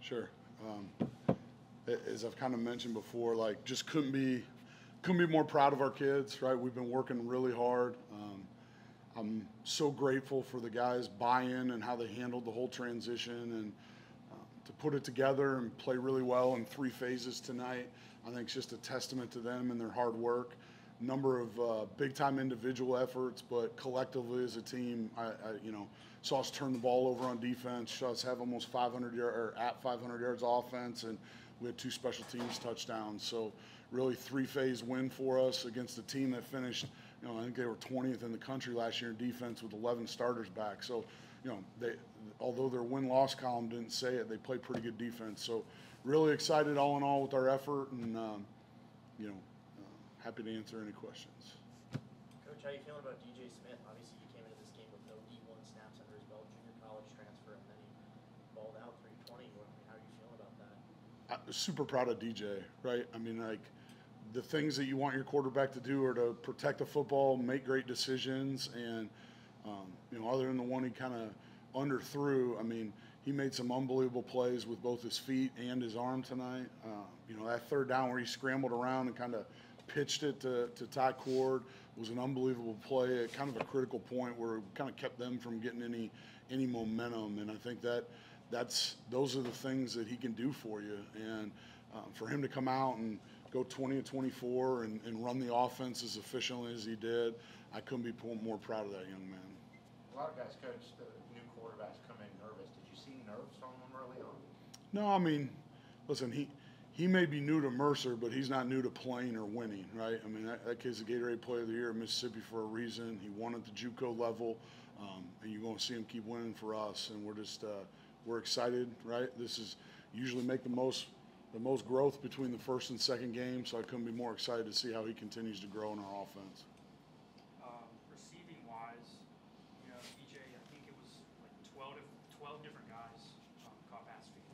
Sure. As I've kind of mentioned before, like just couldn't be more proud of our kids, right? We've been working really hard. I'm so grateful for the guys' buy-in and how they handled the whole transition and to put it together and play really well in 3 phases tonight. I think it's just a testament to them and their hard work. Number of big-time individual efforts, but collectively as a team, I saw us turn the ball over on defense, saw us have almost 500 yards offense, and we had 2 special teams touchdowns. So really 3-phase win for us against a team that finished, I think they were 20th in the country last year in defense with 11 starters back. So, although their win-loss column didn't say it, they played pretty good defense. So really excited all in all with our effort, and happy to answer any questions. Coach, how are you feeling about DJ Smith? Obviously, you came into this game with no D1 snaps under his belt, junior college transfer, and then he balled out 320. How are you feeling about that? I'm super proud of DJ, right? I mean, like, the things that you want your quarterback to do are to protect the football, make great decisions, and, other than the one he kind of underthrew, I mean, he made some unbelievable plays with both his feet and his arm tonight. That 3rd down where he scrambled around and kind of pitched it to Ty Cord was an unbelievable play at kind of a critical point where it kind of kept them from getting any momentum. And I think those are the things that he can do for you. And for him to come out and go 20-24 and run the offense as efficiently as he did, I couldn't be more proud of that young man. A lot of guys, Coach, the new quarterbacks come in nervous. Did you see nerves from him early on? No, I mean, listen, he may be new to Mercer, but he's not new to playing or winning, right? I mean, that kid's the Gatorade Player of the Year at Mississippi for a reason. He won at the JUCO level, and you're going to see him keep winning for us. And we're excited, right? This is usually make the most growth between the first and second game, so I couldn't be more excited to see how he continues to grow in our offense. Receiving-wise, DJ, I think it was like 12 different guys caught pass feed,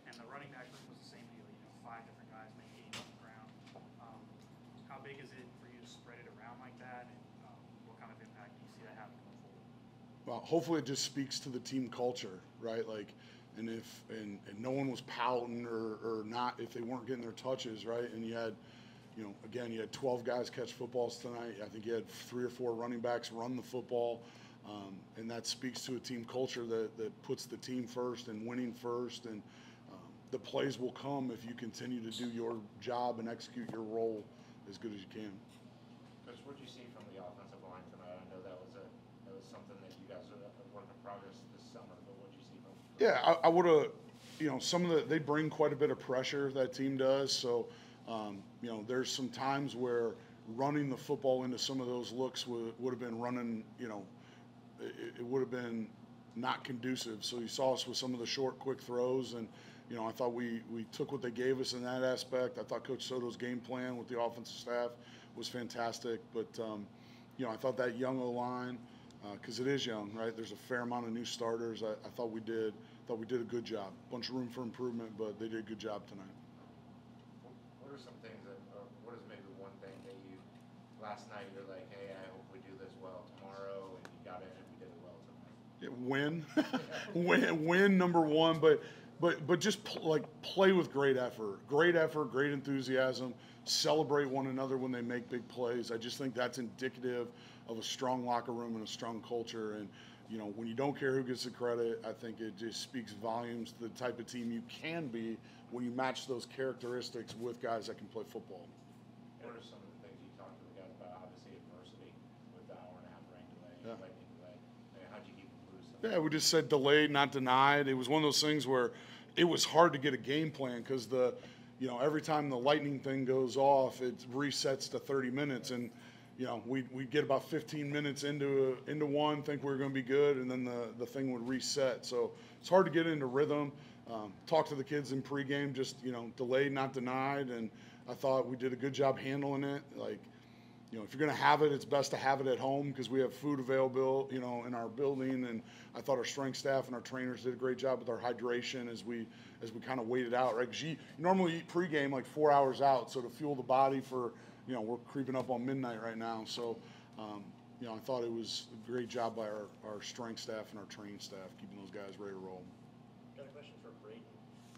and the running back room was the same deal. 5 different guys make gains on the ground. How big is it for you to spread it around like that, and what kind of impact do you see that having going forward? Well, hopefully it just speaks to the team culture, right? Like, and no one was pouting or not if they weren't getting their touches, right? And you had, again, you had 12 guys catch footballs tonight. I think you had 3 or 4 running backs run the football, and that speaks to a team culture that puts the team first and winning first. And the plays will come if you continue to do your job and execute your role as good as you can. Coach, what did you see from the offensive line tonight? I know that was something that you guys are a work in progress this summer, but what did you see from? Yeah, I would have, they bring quite a bit of pressure, that team does. So, there's some times where running the football into some of those looks would have been running, it would have been not conducive. So you saw us with some of the short, quick throws, and I thought we took what they gave us in that aspect. I thought Coach Soto's game plan with the offensive staff was fantastic. But, I thought that young O-line, because it is young, right? There's a fair amount of new starters. I thought we did a good job. Bunch of room for improvement, but they did a good job tonight. What are some things what is maybe one thing that last night you're like, hey, I hope we do this well tomorrow, and you got it and we did it well tonight? Yeah, win number one, but just play with great effort, great enthusiasm, celebrate one another when they make big plays. I just think that's indicative of a strong locker room and a strong culture. And when you don't care who gets the credit, I think it just speaks volumes to the type of team you can be when you match those characteristics with guys that can play football. What are some of the things you talked to the guys about? Obviously, adversity with the hour-and-a-half rain delay, lightning delay. How'd you keep them loose? Yeah, we just said delayed, not denied. It was one of those things where it was hard to get a game plan because every time the lightning thing goes off, it resets to 30 minutes, and we get about 15 minutes into one, think we're going to be good, and then the thing would reset. So it's hard to get into rhythm. Talk to the kids in pregame, just delayed, not denied, and I thought we did a good job handling it. Like, if you're going to have it, it's best to have it at home because we have food available, in our building. And I thought our strength staff and our trainers did a great job with our hydration as we kind of waited out, right? Because you normally eat pregame like 4 hours out, so to fuel the body for, we're creeping up on midnight right now. So, I thought it was a great job by our strength staff and our training staff keeping those guys ready to roll. Got a question for Brayton.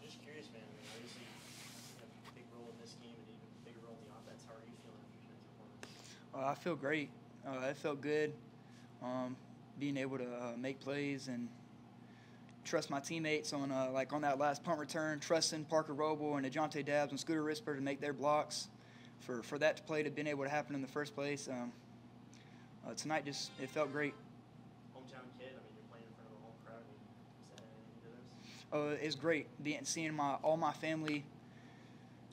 just curious, man. I mean, obviously, you have a big role in this game and even a bigger role in the offense. How are you feeling after tonight's performance? I feel great. It felt good being able to make plays and trust my teammates on on that last punt return, trusting Parker Roble and Ajante Dabbs and Scooter Risper to make their blocks. For that play to have been able to happen in the first place, tonight it felt great. Hometown kid, I mean, you're playing in front of a home crowd. I mean, does that add anything to this? It's great seeing all my family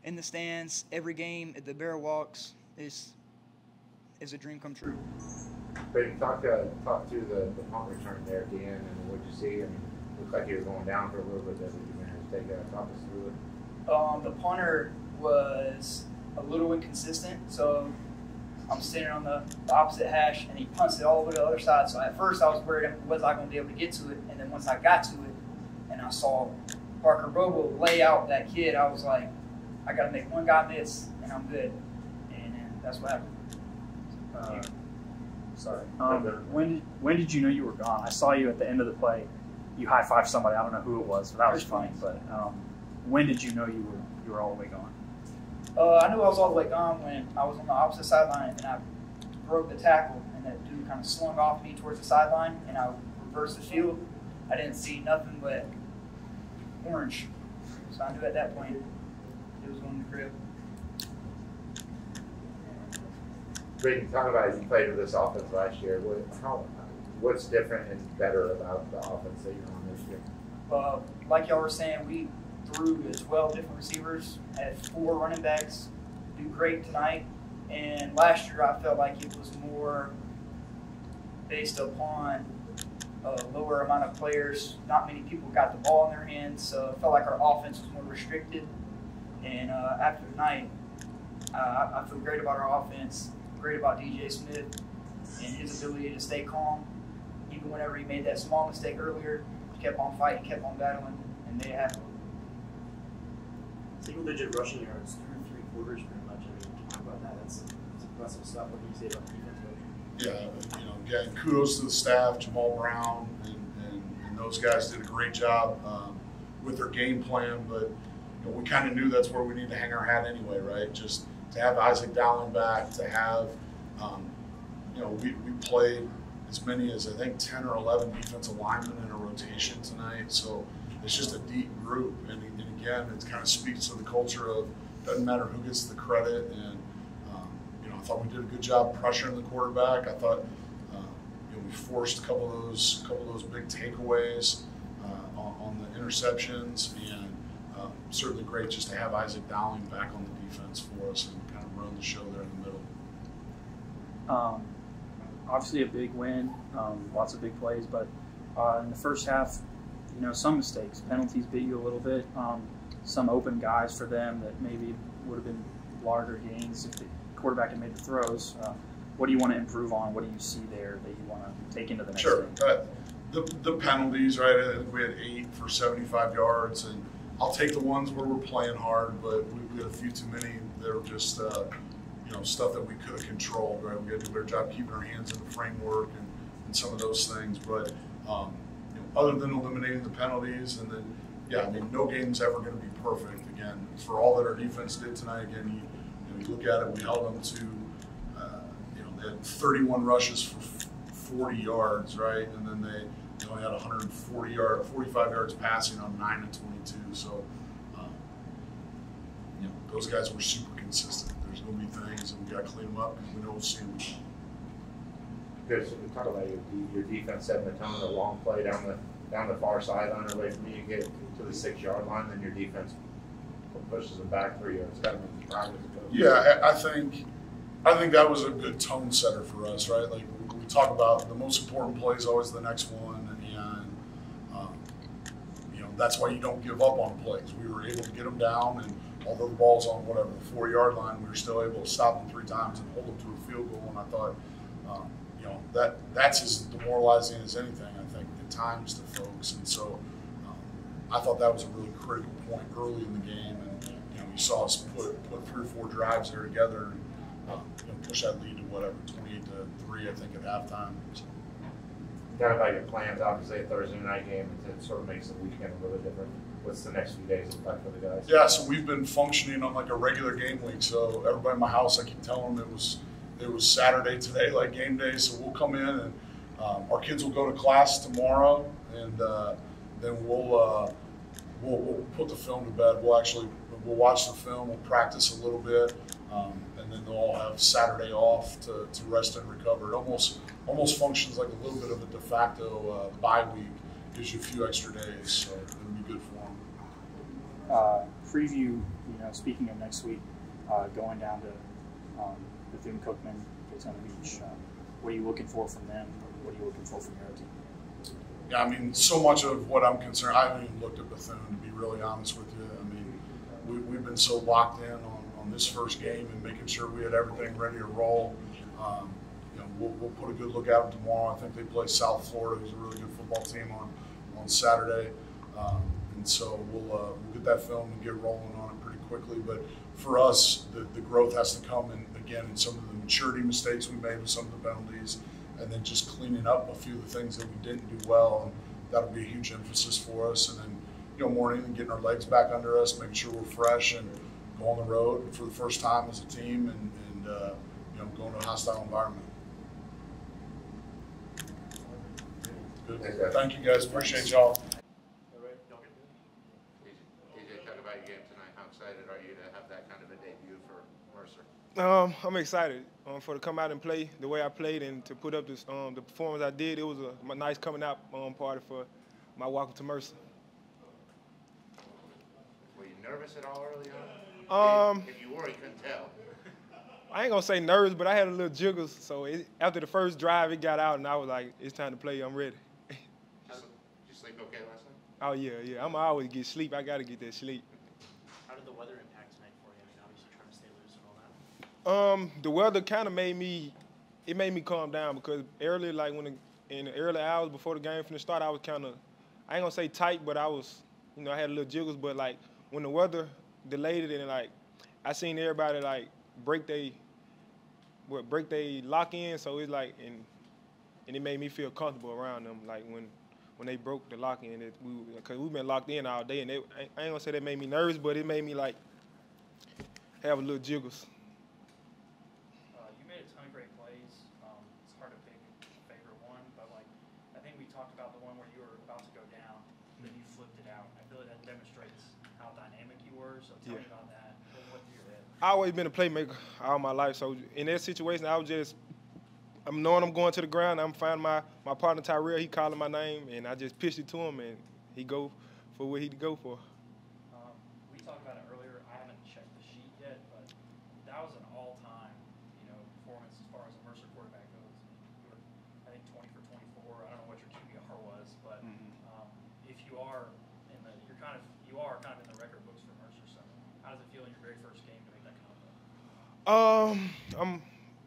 in the stands every game at the Bear Walks is a dream come true. Brady, talk through the punt return there at the end, and what you see. I mean, looked like you were going down for a little bit. That you managed to talk us through it. The punter was a little inconsistent, so I'm standing on the opposite hash, and he punts it all the way to the other side. So at first I was worried was I going to be able to get to it, and then once I got to it, and I saw Parker Roble lay out that kid, I was like, I got to make one guy miss, and I'm good. And that's what happened. Sorry. When did you know you were gone? I saw you at the end of the play. You high-fived somebody. I don't know who it was, but that was funny. But when did you know you were all the way gone? I knew I was all the way gone when I was on the opposite sideline and I broke the tackle, and that dude kind of slung off me towards the sideline, and I reversed the field. I didn't see nothing but orange, so I knew at that point it was going to the crib. Brady, talk about it. You played with this offense last year. What's different and better about the offense that you're on this year? Like y'all were saying, we threw to 12 different receivers, had 4 running backs do great tonight. And last year I felt like it was more based upon a lower amount of players. Not many people got the ball in their hands, so I felt like our offense was more restricted. And after tonight, I feel great about our offense, great about DJ Smith and his ability to stay calm. Even whenever he made that small mistake earlier, he kept on fighting, kept on battling, and made it happen. Single-digit rushing yards through 3 quarters, pretty much. I mean, talk about that. That's impressive stuff. What do you say about the defense, Coach? Yeah, again, kudos to the staff, Jamal Brown, and those guys did a great job with their game plan. But we kind of knew that's where we need to hang our hat anyway, right? Just to have Isaac Dowling back, to have, we played as many as I think 10 or 11 defensive linemen in a rotation tonight. So it's just a deep group, and again, it kind of speaks to the culture of doesn't matter who gets the credit. And I thought we did a good job pressuring the quarterback. I thought we forced a couple of those big takeaways on the interceptions, and certainly great just to have Isaac Dowling back on the defense for us and kind of run the show there in the middle. Obviously a big win, lots of big plays, but in the first half, some mistakes, penalties beat you a little bit, some open guys for them that maybe would have been larger gains if the quarterback had made the throws. What do you want to improve on? What do you see there that you want to take into the next Sure. game? The penalties, right? I think we had 8 for 75 yards, and I'll take the ones where we're playing hard, but we had a few too many that were just stuff that we could have controlled, right? We got to do a better job keeping our hands in the framework and some of those things. But other than eliminating the penalties, and then no game's ever going to be perfect. Again, for all that our defense did tonight, again, you look at it, we held them to they had 31 rushes for 40 yards, right? And then they only had 45 yards passing on 9 and 22. So those guys were super consistent. There's going to be things, and we got to clean them up because we know we'll see them. Good. So we talk about your defense setting the tone of the long play down the far sideline away from you. You get to the 6-yard line, then your defense pushes them back 3 yards. Got to be practice. Yeah, I think that was a good tone setter for us, right? Like we talk about the most important play is always the next one, and that's why you don't give up on plays. We were able to get them down, and although the ball's on the 4-yard line, we were still able to stop them 3 times and hold them to a field goal. And I thought, that's as demoralizing as anything, I think, at times to folks. And so I thought that was a really critical point early in the game, and you saw us put 3 or 4 drives there together and push that lead to 28-3, I think, at halftime. So. Talk about your plans. Obviously, a Thursday night game, it sort of makes the weekend a little different. What's the next few days look like for the guys? Yeah, so we've been functioning on like a regular game week. So everybody in my house, I keep telling them it was Saturday today, like game day. So we'll come in and our kids will go to class tomorrow, and then we'll put the film to bed. We'll watch the film. We'll practice a little bit, and then they'll all have Saturday off to rest and recover. It almost functions like a little bit of a de facto bye week. Gives you a few extra days, so it'll be good for them. Preview, speaking of next week, going down to Bethune-Cookman, Daytona Beach. What are you looking for from them? What are you looking for from your team? Yeah, I mean, so much of what I'm concerned, I haven't even looked at Bethune, to be really honest with you. I mean, we've been so locked in on this first game and making sure we had everything ready to roll. We'll put a good look at them tomorrow. I think they play South Florida, who's a really good football team, on Saturday. And so we'll get that film and get rolling on it pretty quickly. But for us, the growth has to come in some of the maturity mistakes we made with some of the penalties, and then just cleaning up a few of the things that we didn't do well. And that'll be a huge emphasis for us. And then, more than anything, getting our legs back under us, making sure we're fresh and go on the road for the first time as a team and going to a hostile environment. Good. Thank you, guys. Appreciate y'all. DJ, talk about your game tonight. How excited are you to have that kind of a debut for Mercer? I'm excited for to come out and play the way I played and to put up this the performance I did. It was a nice coming out party for my walk up to Mercer. Were you nervous at all early on? If you were, you couldn't tell. I ain't gonna say nervous, but I had a little jiggles. So after the first drive, it got out, and I was like, "It's time to play. I'm ready." Did you sleep okay last night? Oh yeah. I'm always get sleep. I gotta get that sleep. How did the weather impact tonight for you? I mean, obviously trying to stay loose and all that. The weather kind of made me calm down because early, like in the early hours before the game finished start, I was kind of, I ain't gonna say tight, but I was, I had a little jiggles. But like when the weather delayed it and like I seen everybody like break they lock in, so it's like and it made me feel comfortable around them. Like when they broke the lock in, because we've been locked in all day, and I ain't gonna say that made me nervous, but it made me like have a little jiggles. You made a ton of great plays. It's hard to pick a favorite one, but like I think we talked about the one where you were about to go down, then you flipped it out. I feel like that demonstrates how dynamic you were. So tell me about that. What through your head? I always been a playmaker all my life, so in that situation, I'm knowing I'm going to the ground. I'm finding my partner Tyrell. He calling my name, and I just pitched it to him, and he go for what he go for. We talked about it earlier. I haven't checked the sheet yet, but that was an all-time, performance as far as a Mercer quarterback goes. You were, I think, 20 for 24. I don't know what your QBR was, but if you are you are kind of in the record books for Mercer. So how does it feel in your very first game to make that kind of play?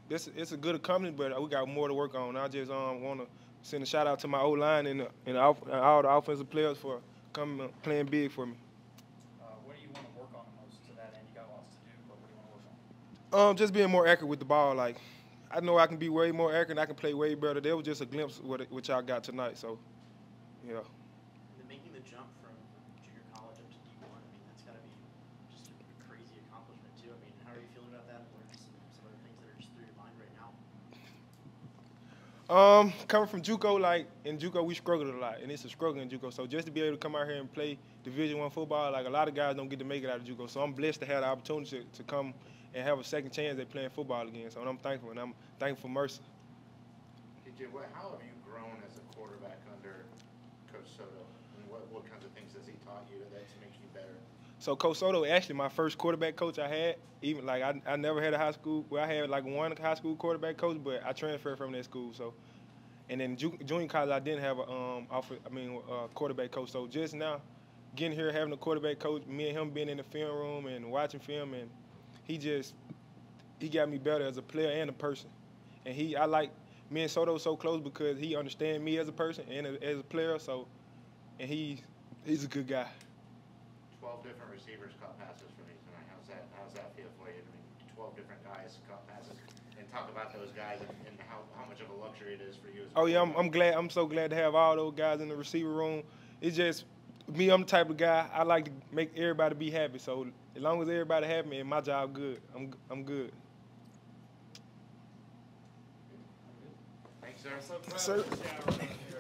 It's a good accomplishment, but we got more to work on. I just want to send a shout out to my O-line and all the offensive players for coming playing big for me. What do you want to work on the most to that end? You got lots to do, but what do you want to work on? Just being more accurate with the ball. Like I know I can be way more accurate and I can play way better. There was just a glimpse of what y'all got tonight. So, yeah. And then making the jump from junior college up to D1, I mean, that's got to be just a crazy accomplishment too. I mean, how are you feeling about that? What are some other things that are just through your mind right now? Coming from JUCO, in JUCO we struggled a lot, and it's a struggle in JUCO. So just to be able to come out here and play Division I football, like a lot of guys don't get to make it out of JUCO. So I'm blessed to have the opportunity to come and have a second chance at playing football again. So I'm thankful, and I'm thankful for Mercer. DJ, how have you grown as a quarterback under Coach Soto? And what kinds of things has he taught you that makes you better? So Coach Soto actually my first quarterback coach I had. Even like I never had a high school. Well, I had like one high school quarterback coach, but I transferred from that school. So, and then junior college I didn't have a quarterback coach. So just now, getting here having a quarterback coach, me and him being in the film room and watching film, and he got me better as a player and a person. And me and Soto so close because he understands me as a person and as a player. So, and he's a good guy. 12 different receivers caught passes for me tonight. How's that feel for you? I mean, 12 different guys caught passes. and talk about those guys and how much of a luxury it is for you. As a Oh yeah, quarterback. I'm glad. I'm so glad to have all those guys in the receiver room. It's just me. I'm the type of guy I like to make everybody be happy. So as long as everybody happy and my job good, I'm good. Thanks, sir. So proud Sir. of the shower right here.